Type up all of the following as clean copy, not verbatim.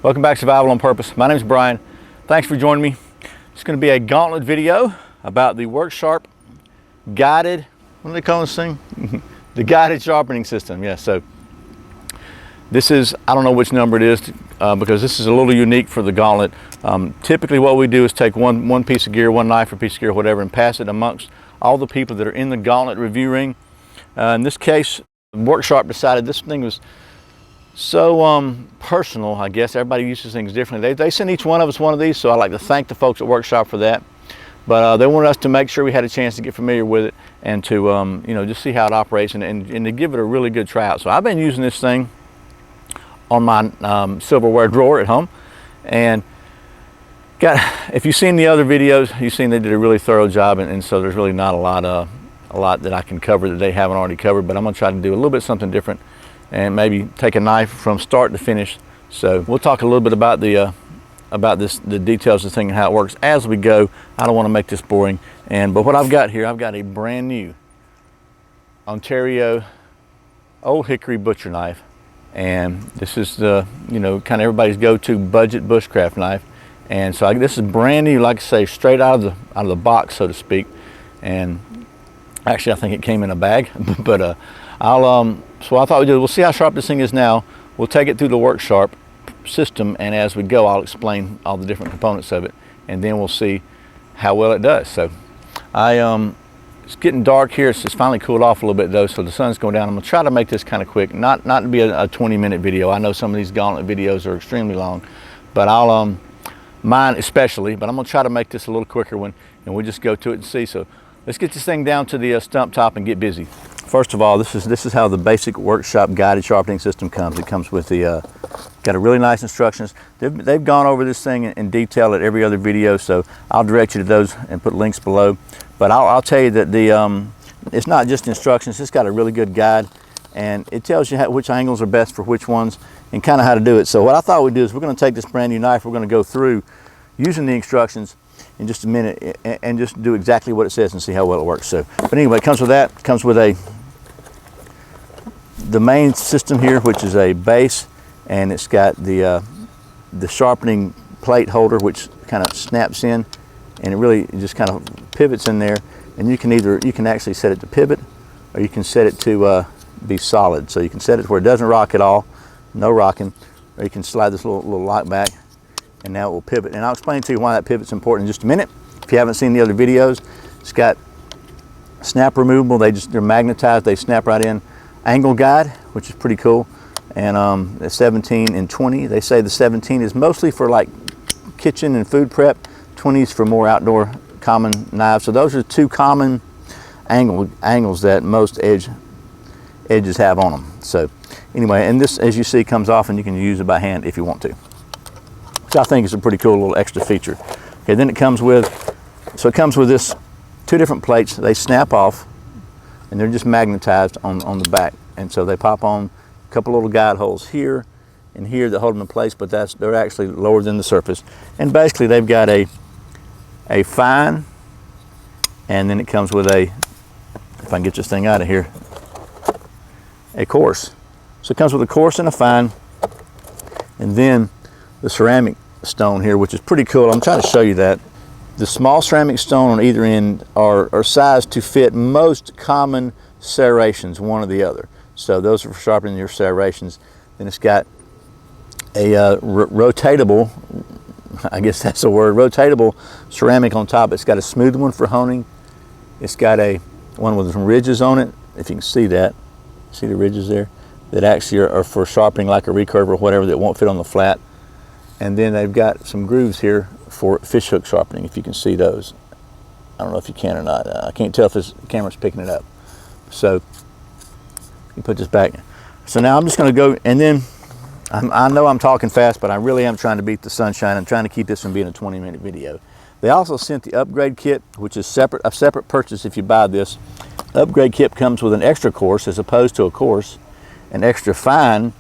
Welcome back to Survival on Purpose. My name is Brian. Thanks for joining me. It's going to be a Gauntlet video about the Worksharp Guided, what do they call this thing? The Guided Sharpening System. Yeah, so this is, I don't know which number it is because this is a little unique for the Gauntlet. Typically what we do is take one piece of gear, one knife or piece of gear, whatever, and pass it amongst all the people that are in the Gauntlet review ring. In this case, Worksharp decided this thing was so personal, I guess. Everybody uses things differently. They sent each one of us one of these, so I'd like to thank the folks at Workshop for that. But they wanted us to make sure we had a chance to get familiar with it and to you know, just see how it operates and to give it a really good try out. So I've been using this thing on my silverware drawer at home, and if you've seen the other videos, you've seen they did a really thorough job, and so there's really not a lot that I can cover that they haven't already covered. But I'm going to try to do a little bit something different and maybe take a knife from start to finish. So we'll talk a little bit about the details of the thing and how it works as we go. I don't want to make this boring. But what I've got here, I've got a brand new Ontario Old Hickory butcher knife, and this is the, you know, kind of everybody's go-to budget bushcraft knife. And so this is brand new, like I say, straight out of the box, so to speak. And actually, I think it came in a bag, but so I thought we'll see how sharp this thing is now. We'll take it through the Worksharp system, and as we go, I'll explain all the different components of it, and then we'll see how well it does. So it's getting dark here. It's finally cooled off a little bit though, so the sun's going down. I'm gonna try to make this kind of quick, not to be a 20-minute video. I know some of these Gauntlet videos are extremely long, but mine especially, but I'm gonna try to make this a little quicker one, and we'll just go to it and see. So let's get this thing down to the stump top and get busy. First of all, this is how the basic Workshop Guided Sharpening System comes. It comes with got a really nice instructions. They've gone over this thing in detail at every other video, so I'll direct you to those and put links below. But I'll tell you that it's not just instructions. It's got a really good guide, and it tells you which angles are best for which ones and kind of how to do it. So what I thought we'd do is we're going to take this brand new knife. We're going to go through using the instructions in just a minute and just do exactly what it says and see how well it works. So, but anyway, it comes with that. It comes with the main system here, which is a base, and it's got the sharpening plate holder, which kind of snaps in, and it really just kind of pivots in there. And you can actually set it to pivot, or you can set it to be solid. So you can set it where it doesn't rock at all, no rocking, or you can slide this little lock back, and now it will pivot. And I'll explain to you why that pivot's important in just a minute. If you haven't seen the other videos, it's got snap removable. They're magnetized. They snap right in. Angle guide, which is pretty cool, and the 17 and 20. They say the 17 is mostly for like kitchen and food prep. 20 is for more outdoor common knives. So those are two common angles that most edges have on them. So anyway, and this, as you see, comes off, and you can use it by hand if you want to. Which I think is a pretty cool little extra feature. Okay, then it comes with this two different plates. They snap off, and they're just magnetized on the back, and so they pop on a couple little guide holes here and here that hold them in place, but they're actually lower than the surface. And basically they've got a fine, and then it comes with if I can get this thing out of here, a coarse. So it comes with a coarse and a fine, and then the ceramic stone here, which is pretty cool. I'm trying to show you that. The small ceramic stone on either end are sized to fit most common serrations, one or the other. So those are for sharpening your serrations. Then it's got a rotatable, I guess that's the word, rotatable ceramic on top. It's got a smooth one for honing. It's got one with some ridges on it, if you can see that. See the ridges there? That actually are for sharpening like a recurve or whatever that won't fit on the flat. And then they've got some grooves here for fish hook sharpening, if you can see those. I don't know if you can or not. I can't tell if this camera's picking it up. So you put this back. So now I'm just going to go, and then I know I'm talking fast, but I really am trying to beat the sunshine. I'm trying to keep this from being a 20-minute video. They also sent the upgrade kit, which is a separate purchase if you buy this. The upgrade kit comes with an extra coarse as opposed to a coarse, an extra fine,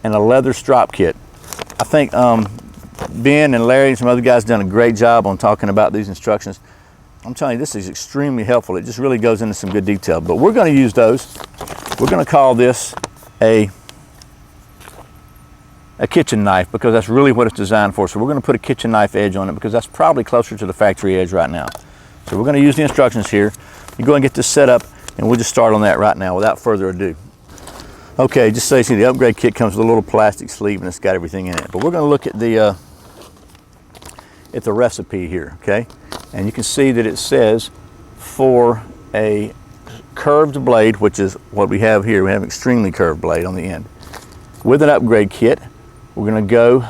and a leather strop kit. I think Ben and Larry and some other guys done a great job on talking about these instructions. I'm telling you, this is extremely helpful. It just really goes into some good detail. But we're going to use those. We're going to call this a a kitchen knife, because that's really what it's designed for. So we're going to put a kitchen knife edge on it because that's probably closer to the factory edge right now. So we're going to use the instructions here. You go and get this set up, and we'll just start on that right now without further ado. Okay, just so you see, the upgrade kit comes with a little plastic sleeve and it's got everything in it. But we're going to look at the recipe here, okay? And you can see that it says for a curved blade, which is what we have here. We have an extremely curved blade on the end. With an upgrade kit, we're going to go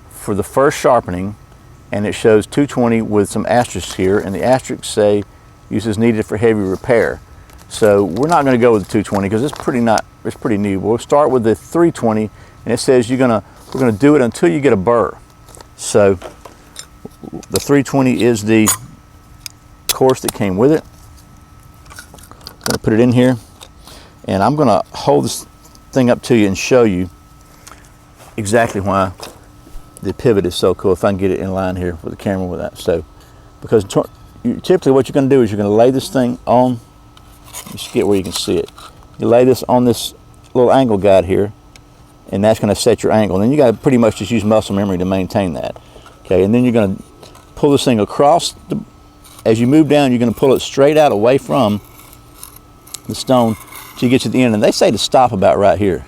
for the first sharpening, and it shows 220 with some asterisks here, and the asterisks say uses needed for heavy repair. So we're not going to go with the 220 because it's pretty new. We'll start with the 320, and it says we're going to do it until you get a burr. So the 320 is the course that came with it. I'm going to put it in here, and I'm going to hold this thing up to you and show you exactly why the pivot is so cool. If I can get it in line here with the camera with that. So, because typically what you're going to do is you're going to lay this thing on, just get where you can see it. You lay this on this little angle guide here, and that's going to set your angle. And then you got to pretty much just use muscle memory to maintain that. Okay, and then you're going to pull this thing across. As you move down, you're going to pull it straight out away from the stone till you get to the end. And they say to stop about right here,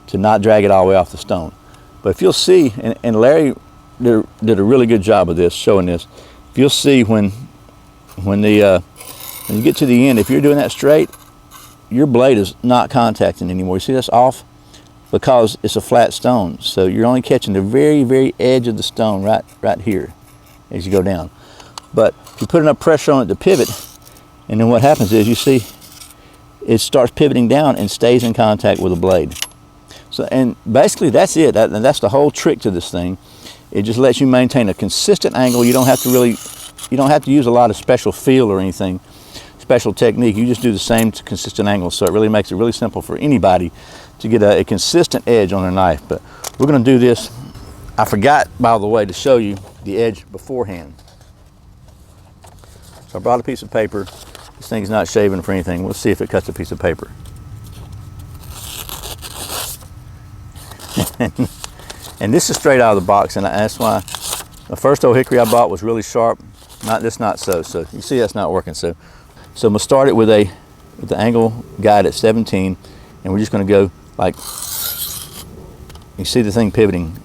to not drag it all the way off the stone. But if you'll see, and Larry did a really good job of this, showing this. If you'll see when you get to the end, if you're doing that straight, your blade is not contacting anymore. You see that's off because it's a flat stone. So you're only catching the very, very edge of the stone right here as you go down. But if you put enough pressure on it to pivot, and then what happens is you see it starts pivoting down and stays in contact with the blade. So, and basically that's it. That's the whole trick to this thing. It just lets you maintain a consistent angle. You don't have to use a lot of special feel or anything, special technique. You just do the same consistent angle. So it really makes it really simple for anybody to get a consistent edge on their knife. But we're going to do this. I forgot, by the way, to show you the edge beforehand. So I brought a piece of paper. This thing's not shaven for anything. We'll see if it cuts a piece of paper. And this is straight out of the box, and that's why the first old hickory I bought was really sharp. Not so. So you see that's not working. So I'm gonna start it with the angle guide at 17, and we're just gonna go like, you see the thing pivoting.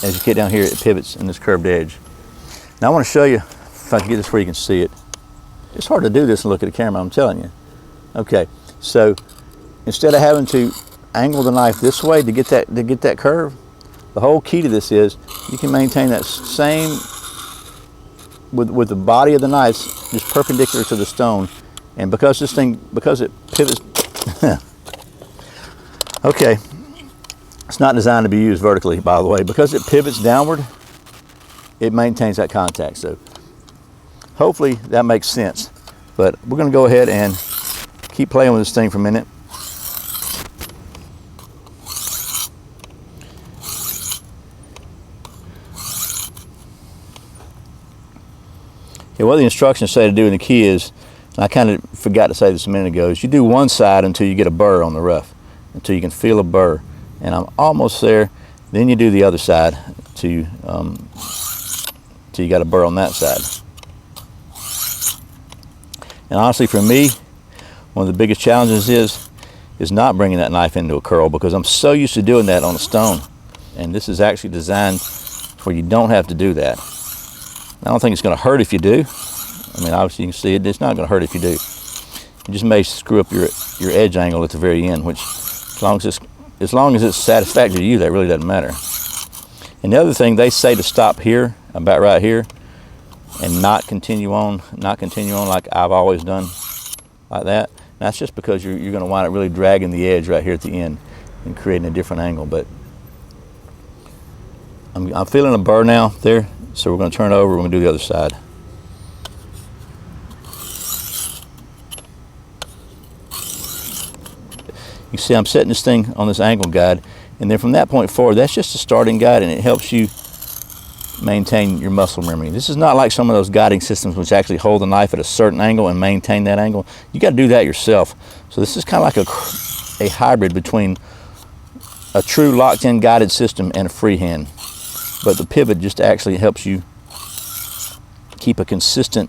As you get down here, it pivots in this curved edge. Now I want to show you, if I can get this where you can see it. It's hard to do this and look at the camera, I'm telling you. Okay, so instead of having to angle the knife this way to get that curve, the whole key to this is you can maintain that same with the body of the knife just perpendicular to the stone. And because it pivots okay, it's not designed to be used vertically, by the way. Because it pivots downward, it maintains that contact. So hopefully that makes sense. But we're going to go ahead and keep playing with this thing for a minute. Okay, what the instructions say to do, and the key is, and I kind of forgot to say this a minute ago, is you do one side until you get a burr on the rough, until you can feel a burr. And I'm almost there. Then you do the other side till you got a burr on that side. And honestly, for me, one of the biggest challenges is not bringing that knife into a curl, because I'm so used to doing that on a stone. And this is actually designed where you don't have to do that. I don't think it's going to hurt if you do. I mean, obviously you can see it. It's not going to hurt if you do. You just may screw up your edge angle at the very end, which as long as it's satisfactory to you, that really doesn't matter. And the other thing, they say to stop here, about right here, and not continue on like I've always done, like that. And that's just because you're going to wind up really dragging the edge right here at the end and creating a different angle. But I'm feeling a burr now there, so we're going to turn it over. We're going to do the other side. You see I'm setting this thing on this angle guide, and then from that point forward, that's just a starting guide, and it helps you maintain your muscle memory. This is not like some of those guiding systems which actually hold the knife at a certain angle and maintain that angle. You got to do that yourself. So this is kind of like a hybrid between a true locked-in guided system and a freehand. But the pivot just actually helps you keep a consistent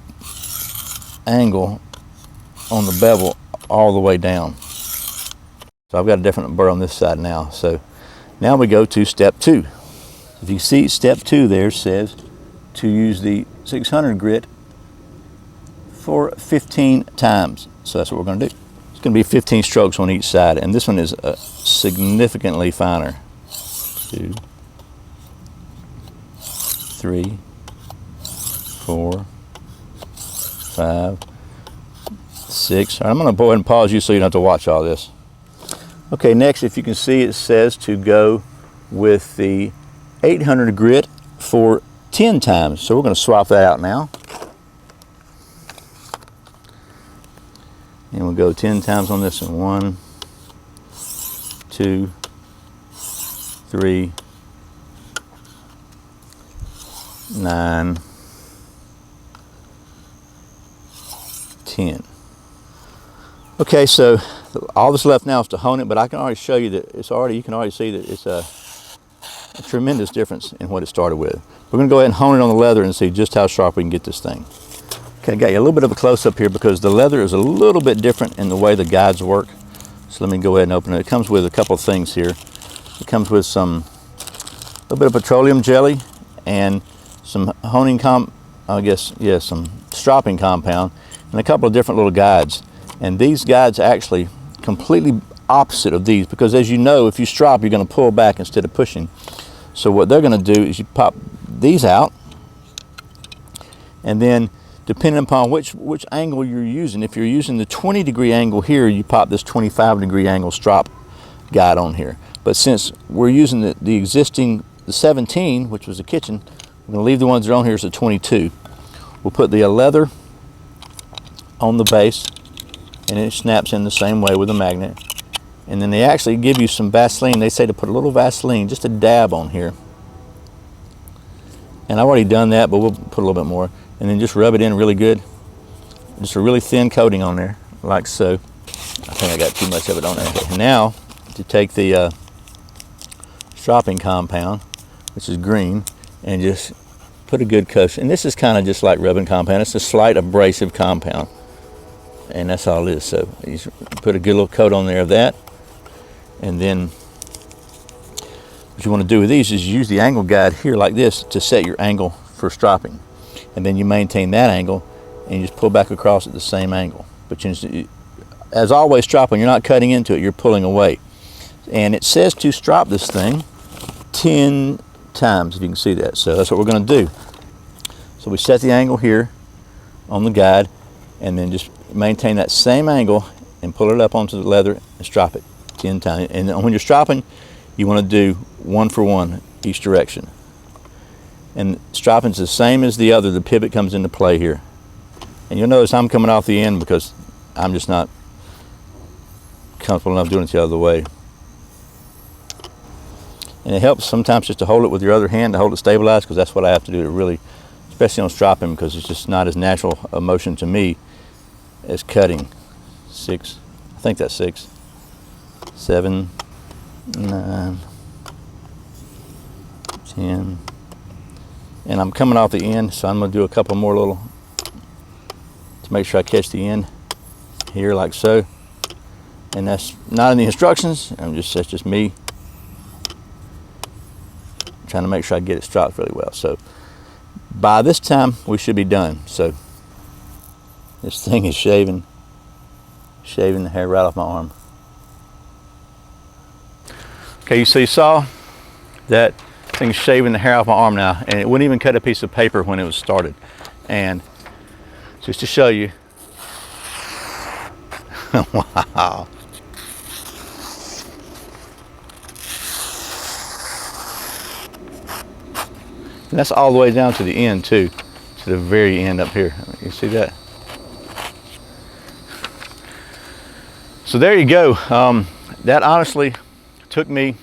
angle on the bevel all the way down. So I've got a different burr on this side now. So now we go to step 2. If you see step 2 there says to use the 600 grit for 15 times. So that's what we're going to do. It's going to be 15 strokes on each side, and this one is significantly finer. 2, 3, 4, 5, 6. All right, I'm going to go ahead and pause you so you don't have to watch all this. Okay, next, if you can see, it says to go with the 800 grit for 10 times. So we're going to swap that out now. And we'll go 10 times on this one. 1, 2, 3, 9, 10. Okay, so all that's left now is to hone it, but I can already show you that it's already, you can already see that it's a tremendous difference in what it started with. We're going to go ahead and hone it on the leather and see just how sharp we can get this thing. Okay, I got you a little bit of a close-up here because the leather is a little bit different in the way the guides work. So let me go ahead and open it. It comes with a couple of things here. It comes with a little bit of petroleum jelly and some some stropping compound and a couple of different little guides. And these guides are actually completely opposite of these because, as you know, if you strop, you're going to pull back instead of pushing. So what they're going to do is you pop these out, and then depending upon which angle you're using, if you're using the 20-degree angle here, you pop this 25-degree angle strop guide on here. But since we're using the existing, the 17, which was the kitchen, we're going to leave the ones that are on here as the 22. We'll put the leather on the base, and it snaps in the same way with a magnet. And then they actually give you some Vaseline. They say to put a little Vaseline, just a dab on here. And I've already done that, but we'll put a little bit more. And then just rub it in really good. Just a really thin coating on there, like so. I think I got too much of it on there. Okay, now, to take the stropping compound, which is green, and just put a good coat. And this is kind of just like rubbing compound. It's a slight abrasive compound. And that's all it is. So you just put a good little coat on there of that. And then what you want to do with these is use the angle guide here like this to set your angle for stropping. And then you maintain that angle and you just pull back across at the same angle. But as always, stropping, you're not cutting into it, you're pulling away. And it says to strop this thing 10 times, if you can see that. So that's what we're going to do. So we set the angle here on the guide and then just maintain that same angle and pull it up onto the leather and strop it 10 times. And when you're stropping, you want to do 1 for 1 each direction. And stropping's the same as the other. The pivot comes into play here. And you'll notice I'm coming off the end because I'm just not comfortable enough doing it the other way. And it helps sometimes just to hold it with your other hand to hold it stabilized, because that's what I have to do to really, especially on stropping, because it's just not as natural a motion to me as cutting. 6, I think that's 6, 7, 9, 10. And I'm coming off the end, so I'm going to do a couple more little to make sure I catch the end here like so. And that's not in the instructions. That's just me trying to make sure I get it stropped really well. So by this time we should be done. So this thing is shaving the hair right off my arm. Okay, so you saw that thing's shaving the hair off my arm now, and it wouldn't even cut a piece of paper when it was started. And just to show you, wow. And that's all the way down to the end too, to the very end up here. You see that? So there you go. That honestly took me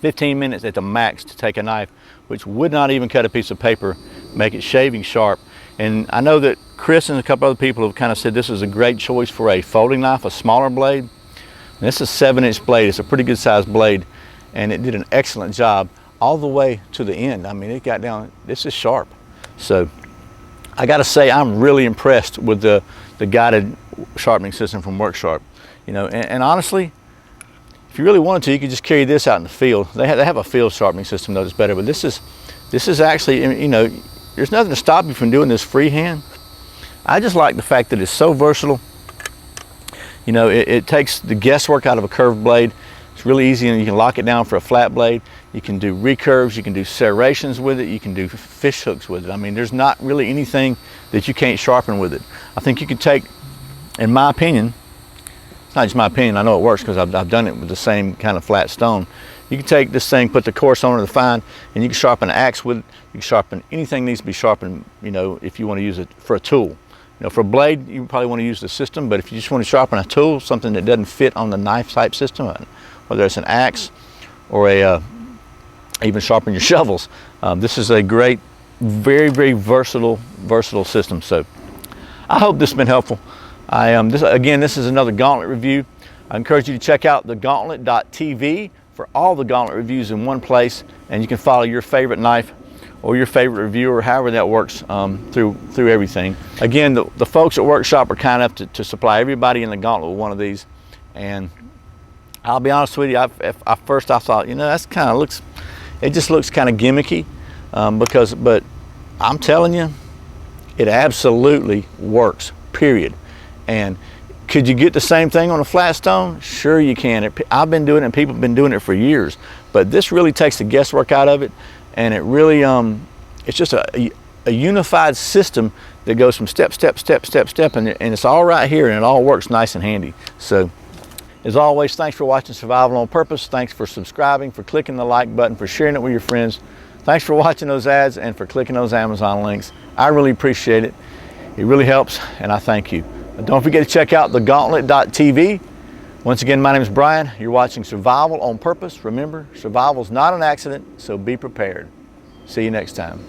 15 minutes at the max to take a knife, which would not even cut a piece of paper, make it shaving sharp. And I know that Chris and a couple other people have kind of said this is a great choice for a folding knife, a smaller blade. And this is a 7-inch blade. It's a pretty good sized blade. and it did an excellent job all the way to the end. I mean, it got down, this is sharp. So I gotta say, I'm really impressed with the guided sharpening system from Worksharp. You know, and honestly, if you really wanted to, you could just carry this out in the field. They have a field sharpening system though that's better, but this is actually, you know, there's nothing to stop you from doing this freehand. I just like the fact that it's so versatile. You know, it takes the guesswork out of a curved blade. It's really easy, and you can lock it down for a flat blade. You can do recurves, you can do serrations with it, you can do fish hooks with it. I mean, there's not really anything that you can't sharpen with it. I think you could take, in my opinion, it's not just my opinion, I know it works because I've done it with the same kind of flat stone. You can take this thing, put the coarse on or the fine, and you can sharpen an axe with it. You can sharpen anything needs to be sharpened, you know, if you want to use it for a tool. You know, for a blade, you probably want to use the system, but if you just want to sharpen a tool, something that doesn't fit on the knife type system, whether it's an axe or even sharpen your shovels, this is a great, very, very versatile system. So I hope this has been helpful. This is another Gauntlet review. I encourage you to check out the Gauntlet.tv for all the Gauntlet reviews in one place, and you can follow your favorite knife or your favorite review, or however that works through everything. Again, the folks at Workshop are kind enough to supply everybody in the Gauntlet with one of these, and I'll be honest with you, at first I thought, you know, that's kind of looks, it just looks kind of gimmicky, but I'm telling you, it absolutely works, period. And could you get the same thing on a flat stone? Sure you can. I've been doing it, and people have been doing it for years, but this really takes the guesswork out of it, and it really, it's just a unified system that goes from step, and it's all right here, and it all works nice and handy. So, as always, thanks for watching Survival on Purpose. Thanks for subscribing, for clicking the like button, for sharing it with your friends. Thanks for watching those ads and for clicking those Amazon links. I really appreciate it. It really helps, and I thank you. Don't forget to check out the Gauntlet.tv. Once again, my name is Brian. You're watching Survival on Purpose. Remember, survival is not an accident, so be prepared. See you next time.